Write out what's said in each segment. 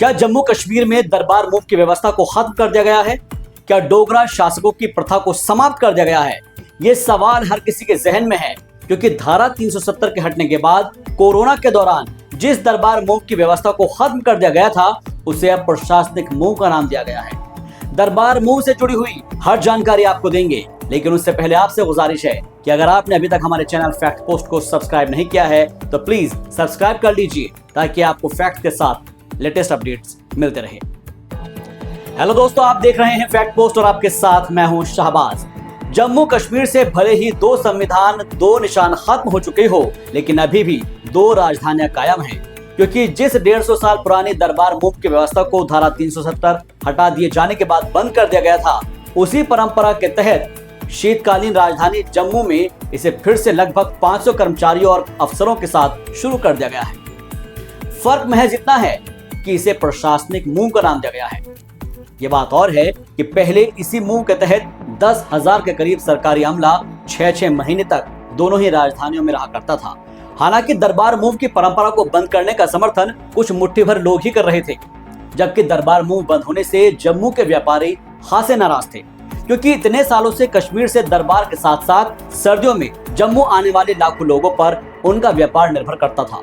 क्या जम्मू कश्मीर में दरबार मूव की व्यवस्था को खत्म कर दिया गया है? क्या डोगरा शासकों की प्रथा को समाप्त कर दिया गया है? ये सवाल हर किसी के जहन में है, क्योंकि धारा 370 के हटने के बाद कोरोना के दौरान जिस दरबार मूव की व्यवस्था को खत्म कर दिया गया था, उसे अब प्रशासनिक मूव का नाम दिया गया है। दरबार मूव से जुड़ी हुई हर जानकारी आपको देंगे, लेकिन उससे पहले आपसे गुजारिश है कि अगर आपने अभी तक हमारे चैनल फैक्ट पोस्ट को सब्सक्राइब नहीं किया है तो प्लीज सब्सक्राइब कर लीजिए, ताकि आपको फैक्ट के साथ लेटेस्ट अपडेट्स मिलते रहे। हेलो दोस्तों, आप देख रहे हैं फैक्ट पोस्ट और आपके साथ मैं हूं शाहबाज। जम्मू कश्मीर से भले ही दो संविधान, दो निशान खत्म हो चुके हो, लेकिन अभी भी दो राजधानियां कायम हैं, क्योंकि जिस 150 साल पुरानी दरबार मूव की व्यवस्था को धारा 370 हटा दिए जाने के बाद बंद कर दिया गया था, उसी परंपरा के तहत शीतकालीन राजधानी जम्मू में इसे फिर से लगभग 500 कर्मचारियों और अफसरों के साथ शुरू कर दिया गया है। फर्क महज इतना है कि इसे प्रशासनिक मूव का नाम दिया गया है। ये बात और है कि पहले इसी मूव के तहत 10,000 के करीब सरकारी अमला 6-6 महीने तक दोनों ही राजधानियों में रहा करता था। हालांकि दरबार मूव की परंपरा को बंद करने का समर्थन कुछ मुट्ठी भर लोग ही कर रहे थे, जबकि दरबार मूव बंद होने से जम्मू के व्यापारी खासे नाराज थे, क्योंकि इतने सालों से कश्मीर से दरबार के साथ साथ सर्दियों में जम्मू आने वाले लाखों लोगों पर उनका व्यापार निर्भर करता था,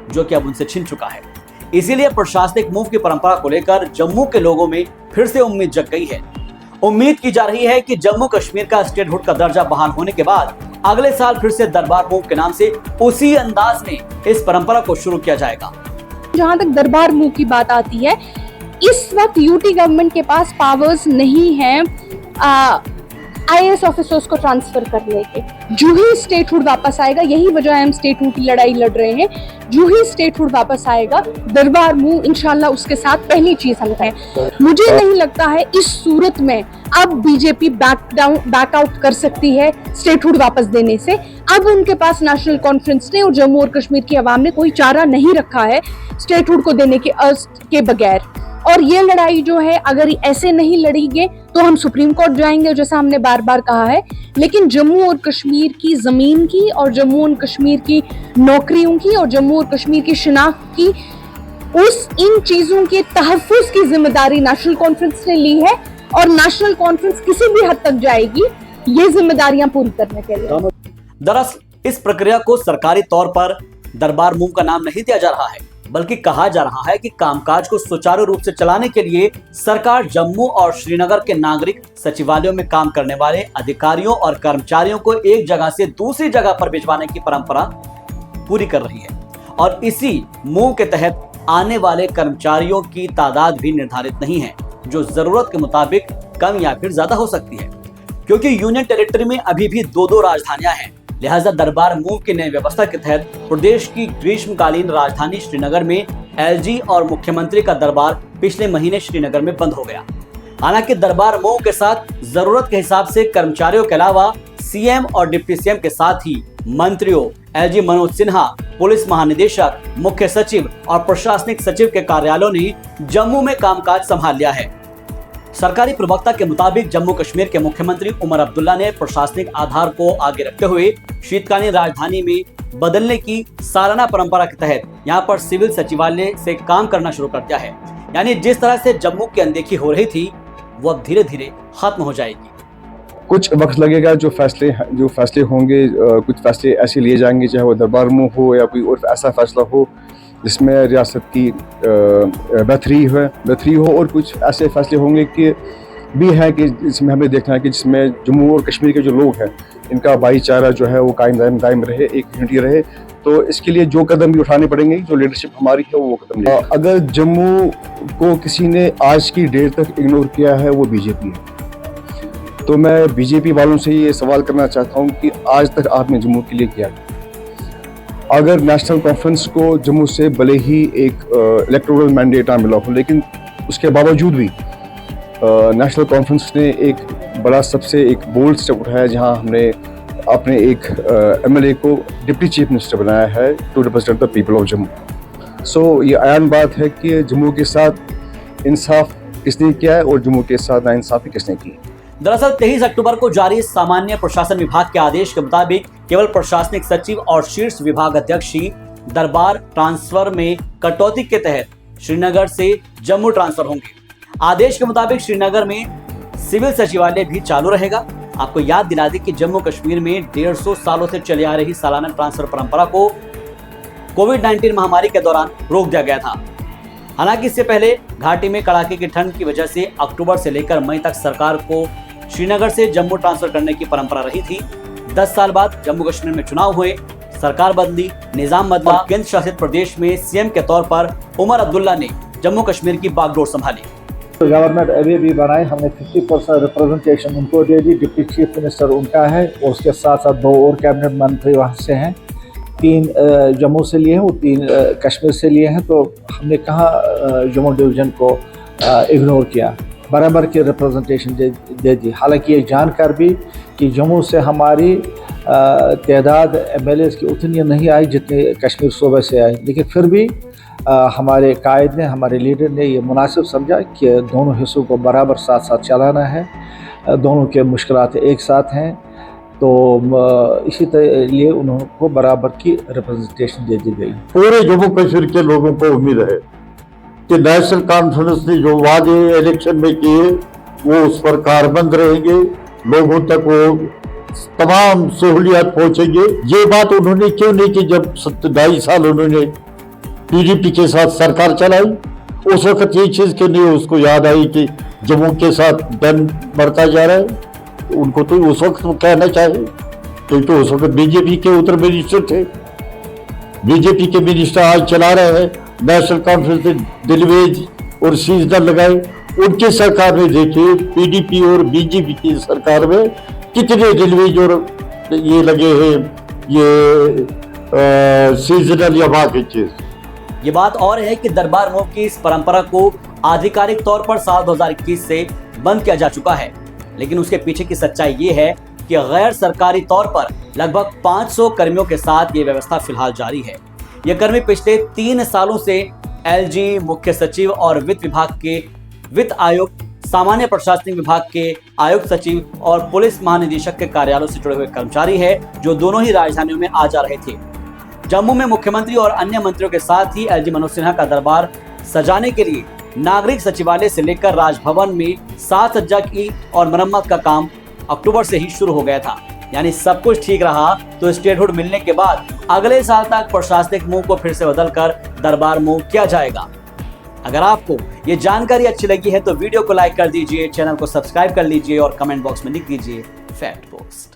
जो कि अब उनसे छिन चुका है। इसीलिए प्रशासनिक मूव की परंपरा को लेकर जम्मू के लोगों में फिर से उम्मीद जग गई है। उम्मीद की जा रही है कि जम्मू कश्मीर का स्टेटहुड का दर्जा बहाल होने के बाद अगले साल फिर से दरबार मूव के नाम से उसी अंदाज में इस परंपरा को शुरू किया जाएगा। जहाँ तक दरबार मूव की बात आती है, इस वक्त यूटी गवर्नमेंट के पास पावर्स नहीं है IAS ऑफिसर्स को ट्रांसफर करने के। जो ही स्टेटहुड वापस आएगा, यही वजह है हम स्टेटहुड की लड़ाई लड़ रहे हैं, जो ही स्टेटहुड वापस आएगा दरबार मूव इंशाल्लाह उसके साथ पहली चीज हम है। मुझे नहीं लगता है इस सूरत में अब बीजेपी बैक आउट कर सकती है स्टेटहुड वापस देने से। अब उनके पास नेशनल कॉन्फ्रेंस ने और जम्मू और कश्मीर की आवाम ने कोई चारा नहीं रखा है स्टेटहुड को देने के बगैर। और ये लड़ाई जो है, अगर ऐसे नहीं लड़ेंगे तो हम सुप्रीम कोर्ट जाएंगे, जैसा हमने बार बार कहा है। लेकिन जम्मू और कश्मीर की जमीन की और जम्मू और कश्मीर की नौकरियों की और जम्मू और कश्मीर की शिनाख्त की, इन चीजों के तहफ्फुज की जिम्मेदारी नेशनल कॉन्फ्रेंस ने ली है, और नेशनल कॉन्फ्रेंस किसी भी हद तक जाएगी ये जिम्मेदारियां पूरी करने के लिए। दरअसल इस प्रक्रिया को सरकारी तौर पर दरबार मूव का नाम नहीं दिया जा रहा है, बल्कि कहा जा रहा है कि कामकाज को सुचारू रूप से चलाने के लिए सरकार जम्मू और श्रीनगर के नागरिक सचिवालयों में काम करने वाले अधिकारियों और कर्मचारियों को एक जगह से दूसरी जगह पर भिजवाने की परंपरा पूरी कर रही है। और इसी मूव के तहत आने वाले कर्मचारियों की तादाद भी निर्धारित नहीं है, जो जरूरत के मुताबिक कम या फिर ज्यादा हो सकती है, क्योंकि यूनियन टेरिटरी में अभी भी दो राजधानियां हैं। लिहाजा दरबार मूव की नई व्यवस्था के तहत प्रदेश की ग्रीष्मकालीन राजधानी श्रीनगर में LG और मुख्यमंत्री का दरबार पिछले महीने श्रीनगर में बंद हो गया। हालांकि दरबार मूव के साथ जरूरत के हिसाब से कर्मचारियों के अलावा CM और डिप्टी CM के साथ ही मंत्रियों, LG मनोज सिन्हा, पुलिस महानिदेशक, मुख्य सचिव और प्रशासनिक सचिव के कार्यालयों ने जम्मू में कामकाज संभाल लिया है। सरकारी प्रवक्ता के मुताबिक जम्मू कश्मीर के मुख्यमंत्री उमर अब्दुल्ला ने प्रशासनिक आधार को आगे रखते हुए शीतकालीन राजधानी में बदलने की सालाना परंपरा के तहत यहां पर सिविल सचिवालय से काम करना शुरू कर दिया है। यानी जिस तरह से जम्मू की अनदेखी हो रही थी, वो अब धीरे धीरे खत्म हो जाएगी। कुछ वक्त लगेगा, जो फैसले होंगे, कुछ फैसले ऐसे लिए जाएंगे, चाहे वो दरबार मूव हो या कोई और ऐसा फैसला हो जिसमें रियासत की बेहतरी हो, और कुछ ऐसे फैसले होंगे कि भी है कि जिसमें हमें देखना है कि जिसमें जम्मू और कश्मीर के जो लोग हैं इनका भाईचारा जो है वो कायम रहे, एक यूनिटी रहे। तो इसके लिए जो कदम भी उठाने पड़ेंगे, जो लीडरशिप हमारी है वो कदम लेंगे। अगर जम्मू को किसी ने आज की डेट तक इग्नोर किया है वो बीजेपी है। तो मैं बीजेपी वालों से ये सवाल करना चाहता हूँ कि आज तक आपने जम्मू के लिए किया। अगर नेशनल कॉन्फ्रेंस को जम्मू से भले ही एक इलेक्टोरल मैंडेट ना मिला हो, लेकिन उसके बावजूद भी नेशनल कॉन्फ्रेंस ने एक बड़ा सबसे एक बोल्ड स्टेप उठाया, जहां हमने अपने एक MLA को डिप्टी चीफ मिनिस्टर बनाया है to represent the people of Jammu. So ये आयान बात है कि जम्मू के साथ इंसाफ किसने किया है और जम्मू के साथ नाइंसाफी किसने की। दरअसल 23 अक्टूबर को जारी सामान्य प्रशासन विभाग के आदेश के मुताबिक केवल प्रशासनिक सचिव और शीर्ष विभाग अध्यक्ष ही दरबार ट्रांसफर में कटौती के तहत श्रीनगर से जम्मू ट्रांसफर होंगे। आदेश के मुताबिक श्रीनगर में सिविल सचिवालय भी चालू रहेगा। आपको याद दिला दें कि जम्मू कश्मीर में 150 सालों से चली आ रही सालाना ट्रांसफर परंपरा को कोविड-19 महामारी के दौरान रोक दिया गया था। हालांकि इससे पहले घाटी में कड़ाके की ठंड की वजह से अक्टूबर से लेकर मई तक सरकार को श्रीनगर से जम्मू ट्रांसफर करने की परंपरा रही थी। 10 साल बाद जम्मू कश्मीर में चुनाव हुए, सरकार बदली, निजाम बदला, केंद्र शासित प्रदेश में सीएम के तौर पर उमर अब्दुल्ला ने जम्मू कश्मीर की बागडोर संभाली। तो गवर्नमेंट अभी भी बनाए, हमने 50% रिप्रेजेंटेशन उनको दे दी। डिप्टी चीफ मिनिस्टर उनका है और उसके साथ साथ 2 और कैबिनेट मंत्री वहाँ से हैं। 3 जम्मू से लिए हैं और 3 कश्मीर से लिए हैं। तो हमने कहाँ जम्मू डिवीज़न को इग्नोर किया, बराबर की रिप्रेजेंटेशन दे दी। हालांकि ये जानकर भी कि जम्मू से हमारी तादाद MLAs की उतनी नहीं आई जितनी कश्मीर सूबे से आई, लेकिन फिर भी हमारे कायद ने, हमारे लीडर ने ये मुनासिब समझा कि दोनों हिस्सों को बराबर साथ साथ चलाना है, दोनों के मुश्किलात एक साथ हैं। तो इसी लिए उनको बराबर की रिप्रेजेंटेशन दे दी गई। पूरे जम्मू कश्मीर के लोगों को उम्मीद है कि नेशनल कॉन्फ्रेंस ने जो वादे इलेक्शन में किए वो उस पर कारबंद रहेंगे, लोगों तक वो तमाम सहूलियात पहुंचेंगे। ये बात उन्होंने क्यों नहीं की जब 2.5 साल उन्होंने PDP के साथ सरकार चलाई। उस वक्त ये चीज़ क्यों नहीं उसको याद आई कि जम्मू के साथ डन बढ़ता जा रहा है। उनको तो उस वक्त कहना चाहिए, क्योंकि तो उस वक्त बीजेपी के उत्तर मिनिस्टर थे। बीजेपी के मिनिस्टर आज चला रहे हैं। नेशनल कॉन्फ्रेंस ने दिलवेज और सीजनल लगाए। उनकी सरकार में देखिए PDP और बीजेपी की सरकार में कितने दिलवेज और ये लगे हैं, ये सीजनल या बाकी चीज। ये बात और है कि दरबार मूव की इस परंपरा को आधिकारिक तौर पर साल 2021 से बंद किया जा चुका है, लेकिन उसके पीछे की सच्चाई ये है कि गैर सरकारी तौर पर लगभग 500 कर्मियों के साथ ये व्यवस्था फिलहाल जारी है। ये कर्मी पिछले 3 सालों से LG, मुख्य सचिव और वित्त विभाग के वित्त आयुक्त, सामान्य प्रशासनिक विभाग के आयुक्त सचिव और पुलिस महानिदेशक के कार्यालयों से जुड़े हुए कर्मचारी है, जो दोनों ही राजधानियों में आ जा रहे थे। जम्मू में मुख्यमंत्री और अन्य मंत्रियों के साथ ही LG मनोज सिन्हा का दरबार सजाने के लिए नागरिक सचिवालय से लेकर राजभवन में साज सज्जा की और मरम्मत का काम अक्टूबर से ही शुरू हो गया था। यानी सब कुछ ठीक रहा तो स्टेटहुड मिलने के बाद अगले साल तक प्रशासनिक मूव को फिर से बदलकर दरबार मूव किया जाएगा। अगर आपको ये जानकारी अच्छी लगी है तो वीडियो को लाइक कर दीजिए, चैनल को सब्सक्राइब कर लीजिए और कमेंट बॉक्स में लिख दीजिए फैक्ट पोस्ट।